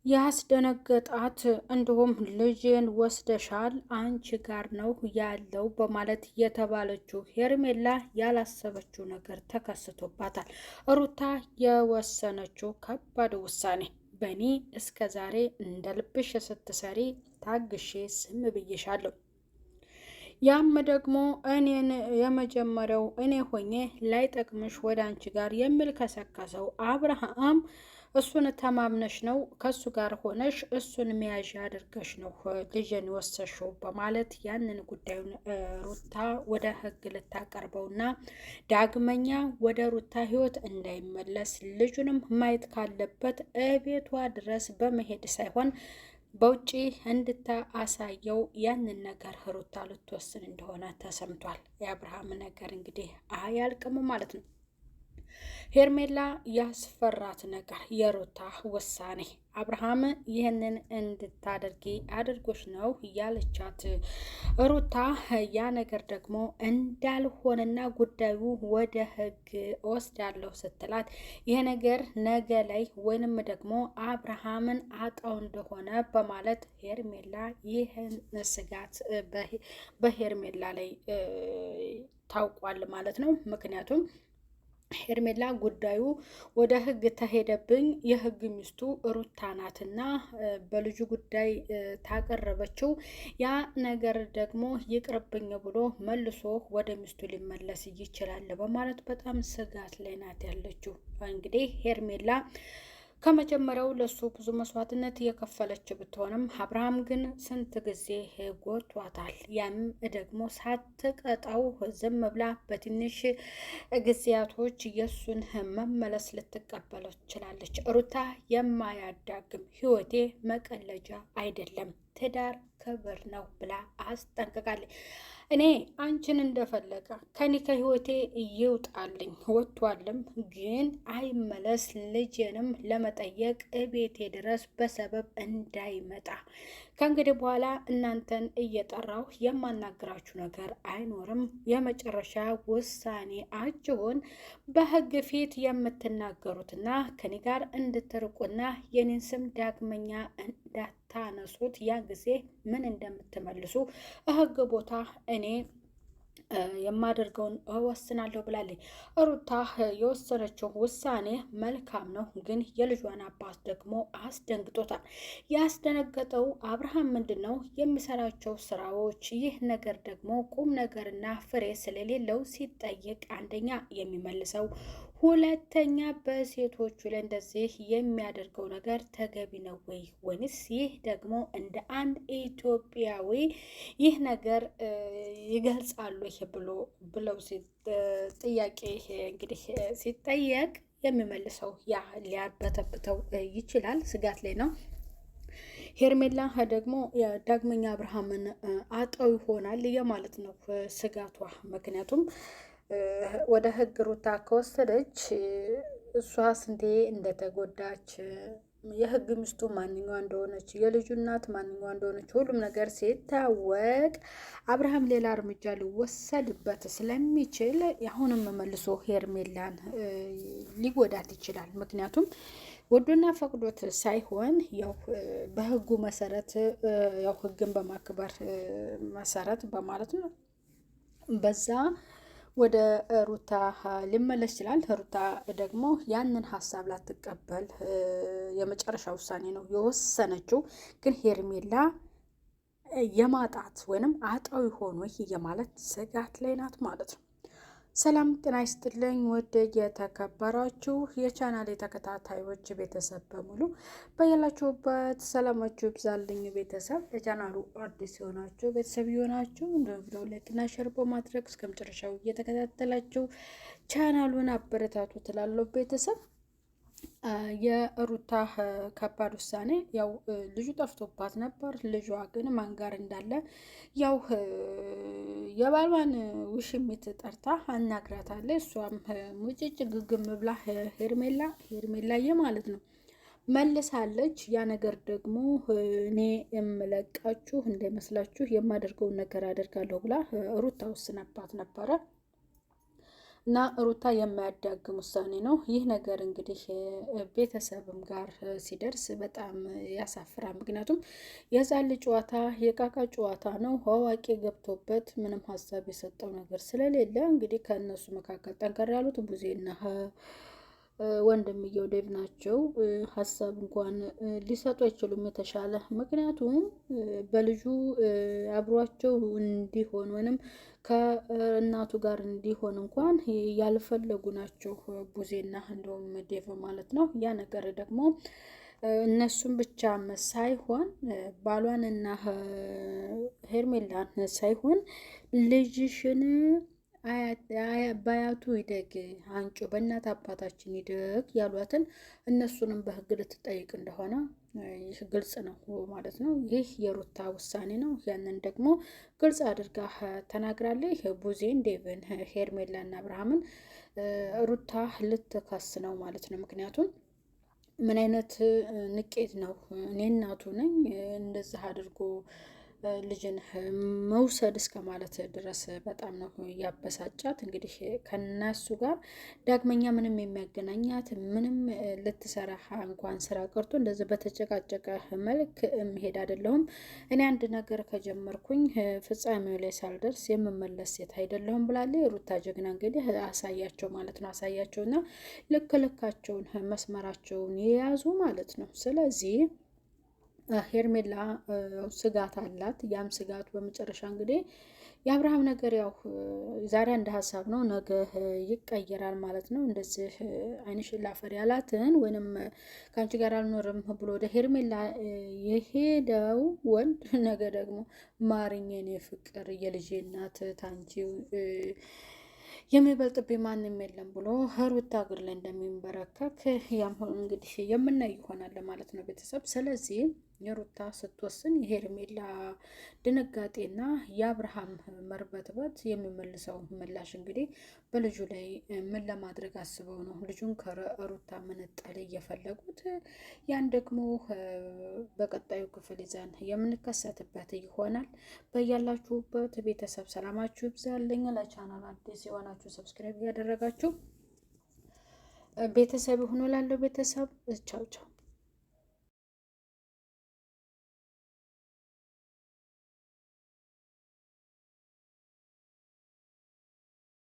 ያስደነገጣት እንዲሁም ልጄን ወስደሻል አንቺ ጋር ነው ያለው በማለት የተባለችው ሄርሜላ ያላሰበችው ነገር ተከስቶባታል። ሩታ የወሰነችው ከባድ ውሳኔ በእኔ እስከ ዛሬ እንደ ልብሽ ስትሰሪ ታግሼ ስም ብዬሻለሁ። ያም ደግሞ እኔን የመጀመሪያው እኔ ሆኜ ላይጠቅምሽ ወደ አንቺ ጋር የሚልከሰከሰው አብርሃም እሱን ተማምነሽ ነው ከሱ ጋር ሆነሽ እሱን መያዣ አድርገሽ ነው ልጅን ወሰሽው በማለት ያንን ጉዳዩን ሩታ ወደ ሕግ ልታቀርበውና ዳግመኛ ወደ ሩታ ሕይወት እንዳይመለስ ልጁንም ማየት ካለበት እቤቷ ድረስ በመሄድ ሳይሆን በውጪ እንድታሳየው ያንን ነገር ሩታ ልትወስን እንደሆነ ተሰምቷል። የአብርሃም ነገር እንግዲህ አያልቅም ማለት ነው። ሄርሜላ ያስፈራት ነገር የሩታ ውሳኔ አብርሃም ይህንን እንድታደርጊ አድርጎሽ ነው ያለቻት ሩታ ያ ነገር ደግሞ እንዳልሆነና ጉዳዩ ወደ ሕግ ወስዳለሁ ስትላት ይሄ ነገር ነገ ላይ ወይንም ደግሞ አብርሃምን አጣው እንደሆነ በማለት ሄርሜላ ይህን ስጋት በሄርሜላ ላይ ታውቋል ማለት ነው። ምክንያቱም ሄርሜላ ጉዳዩ ወደ ሕግ ተሄደብኝ የሕግ ሚስቱ ሩታ ናትና በልጁ ጉዳይ ታቀረበችው ያ ነገር ደግሞ ይቅርብኝ ብሎ መልሶ ወደ ሚስቱ ሊመለስ ይችላል በማለት በጣም ስጋት ላይ ናት ያለችው። እንግዲህ ሄርሜላ ከመጀመሪያው ለሱ ብዙ መስዋዕትነት የከፈለች ብትሆንም አብርሃም ግን ስንት ጊዜ ጎቷታል። ያም ደግሞ ሳትቀጣው ዝም ብላ በትንሽ ጊዜያቶች የእሱን መመለስ ልትቀበለው ትችላለች። ሩታ የማያዳግም ህይወቴ መቀለጃ አይደለም፣ ትዳር ክብር ነው ብላ አስጠንቅቃለች። እኔ አንቺን እንደፈለገ ከኔ ከህይወቴ ይውጣልኝ ወጥቷልም፣ ግን አይመለስ። ልጄንም ለመጠየቅ እቤቴ ድረስ በሰበብ እንዳይመጣ ከእንግዲህ በኋላ እናንተን እየጠራሁ የማናግራችሁ ነገር አይኖርም። የመጨረሻ ውሳኔ አችሁን በህግ ፊት የምትናገሩትና ከኔ ጋር እንድትርቁና የኔን ስም ዳግመኛ እንዳታነሱት ያ ጊዜ ምን እንደምትመልሱ ህግ ቦታ እኔ የማደርገውን እወስናለሁ ብላለች። ሩታ የወሰነችው ውሳኔ መልካም ነው፣ ግን የልጇን አባት ደግሞ አስደንግጦታል። ያስደነገጠው አብርሃም ምንድን ነው የሚሰራቸው ስራዎች፣ ይህ ነገር ደግሞ ቁም ነገርና ፍሬ ስለሌለው ሲጠየቅ አንደኛ የሚመልሰው፣ ሁለተኛ በሴቶቹ ላይ እንደዚህ የሚያደርገው ነገር ተገቢ ነው ወይ ወይንስ ይህ ደግሞ እንደ አንድ ኢትዮጵያዊ ይህ ነገር ይገልጻሉ ብለው ጥያቄ እንግዲህ ሲጠየቅ የሚመልሰው ያ ሊያበተብተው ይችላል። ስጋት ላይ ነው። ሄርሜላ ደግሞ ዳግመኛ አብርሃምን አጠው ይሆናል የማለት ነው ስጋቷ። ምክንያቱም ወደ ህግ ሩታ ከወሰደች እሷ ስንቴ እንደተጎዳች የህግ ሚስቱ ማንኛዋ እንደሆነች የልጁ እናት ማንኛዋ እንደሆነች ሁሉም ነገር ሲታወቅ አብርሃም ሌላ እርምጃ ሊወሰድበት ስለሚችል አሁንም መልሶ ሄርሜላን ሊጎዳት ይችላል። ምክንያቱም ወዶና ፈቅዶት ሳይሆን ያው በህጉ መሰረት ያው ህግን በማክበር መሰረት በማለት ነው በዛ ወደ ሩታ ሊመለስ ይችላል። ሩታ ደግሞ ያንን ሀሳብ ላትቀበል የመጨረሻ ውሳኔ ነው የወሰነችው። ግን ሄርሜላ የማጣት ወይንም አጣው ሆኖ የማለት ስጋት ላይ ናት ማለት ነው። ሰላም ጤና ይስጥልኝ ወደ የተከበራችሁ የቻናል ተከታታዮች ቤተሰብ በሙሉ በያላችሁበት ሰላማችሁ ይብዛልኝ። ቤተሰብ ለቻናሉ አዲስ የሆናችሁ ቤተሰብ የሆናችሁ እንደው ላይክና ሼር በማድረግ እስከ መጨረሻው እየተከታተላችሁ ቻናሉን አበረታቱ ትላለሁ። ቤተሰብ የሩታ ከባድ ውሳኔ ያው ልጁ ጠፍቶባት ነበር። ልጇ ግን ማን ጋር እንዳለ ያው የባሏን ውሽሚት ጠርታ አናግራታለች። እሷም ሙጭጭ ግግም ብላ ሄርሜላዬ ማለት ነው መልሳለች። ያ ነገር ደግሞ እኔ የምለቃችሁ እንዳይመስላችሁ የማደርገውን ነገር አደርጋለሁ ብላ ሩታ ወስናባት ነበረ። እና ሩታ የማያዳግም ውሳኔ ነው ይህ ነገር። እንግዲህ ቤተሰብም ጋር ሲደርስ በጣም ያሳፍራል። ምክንያቱም የሕፃን ልጅ ጨዋታ የቃቃ ጨዋታ ነው። አዋቂ ገብቶበት ምንም ሀሳብ የሰጠው ነገር ስለሌለ እንግዲህ ከእነሱ መካከል ጠንከር ያሉት ቡዜና ወንድምየው ዴቭ ናቸው። ሀሳብ እንኳን ሊሰጡ አይችሉም የተሻለ። ምክንያቱም በልጁ አብሯቸው እንዲሆን ወይንም ከእናቱ ጋር እንዲሆን እንኳን ያልፈለጉ ናቸው ቡዜና እንደውም ዴቭ ማለት ነው። ያ ነገር ደግሞ እነሱን ብቻ ሳይሆን ባሏንና ሄርሜላን ሳይሆን ልጅሽን በአያቱ ይደግ አንጮ በእናት አባታችን ይደግ ያሏትን እነሱንም በህግ ልትጠይቅ እንደሆነ ይህ ግልጽ ነው ማለት ነው። ይህ የሩታ ውሳኔ ነው። ያንን ደግሞ ግልጽ አድርጋ ተናግራለች። ቡዜን፣ ዴቭን፣ ሄርሜላና አብርሃምን ሩታ ልትከስ ነው ማለት ነው። ምክንያቱም ምን አይነት ንቄት ነው? እኔ እናቱ ነኝ እንደዚህ አድርጎ ልጅን መውሰድ እስከ ማለት ድረስ በጣም ነው ያበሳጫት። እንግዲህ ከነሱ ጋር ዳግመኛ ምንም የሚያገናኛት ምንም ልትሰራ እንኳን ስራ ቀርቶ እንደዚህ በተጨቃጨቀ መልክ መሄድ አይደለሁም። እኔ አንድ ነገር ከጀመርኩኝ ፍጻሜው ላይ ሳልደርስ የምመለስ ሴት አይደለሁም ብላለች ሩታ ጀግና። እንግዲህ አሳያቸው ማለት ነው። አሳያቸውና ልክ ልካቸውን መስመራቸውን የያዙ ማለት ነው። ስለዚህ ሄርሜላ ስጋት አላት። ያም ስጋቱ በመጨረሻ እንግዲህ የአብርሃም ነገር ያው ዛሬ አንድ ሀሳብ ነው፣ ነገ ይቀየራል ማለት ነው። እንደዚህ ዓይንሽን ላፈር ያላትን ወይንም ከአንቺ ጋር አልኖርም ብሎ ወደ ሄርሜላ የሄደው ወንድ ነገ ደግሞ ማርኝ የኔ ፍቅር የልጄ እናት ታንቺ የሚበልጥብኝ ማንም የለም ብሎ ሩታ እግር ላይ እንደሚንበረከክ ያም እንግዲህ የምናይ ይሆናል ማለት ነው ቤተሰብ። ስለዚህ የሩታ ስትወስን የሄርሜላ ድንጋጤና የአብርሃም መርበትበት የሚመልሰው ምላሽ እንግዲህ በልጁ ላይ ምን ለማድረግ አስበው ነው ልጁን ከሩታ መነጠል እየፈለጉት፣ ያን ደግሞ በቀጣዩ ክፍል ይዘን የምንከሰትበት ይሆናል። በያላችሁበት ቤተሰብ ሰላማችሁ ይብዛልኝ። ለቻናል አዲስ የሆናችሁ ሰብስክራይብ እያደረጋችሁ ቤተሰብ ሆኖ ላለው ቤተሰብ ቻው ቻው።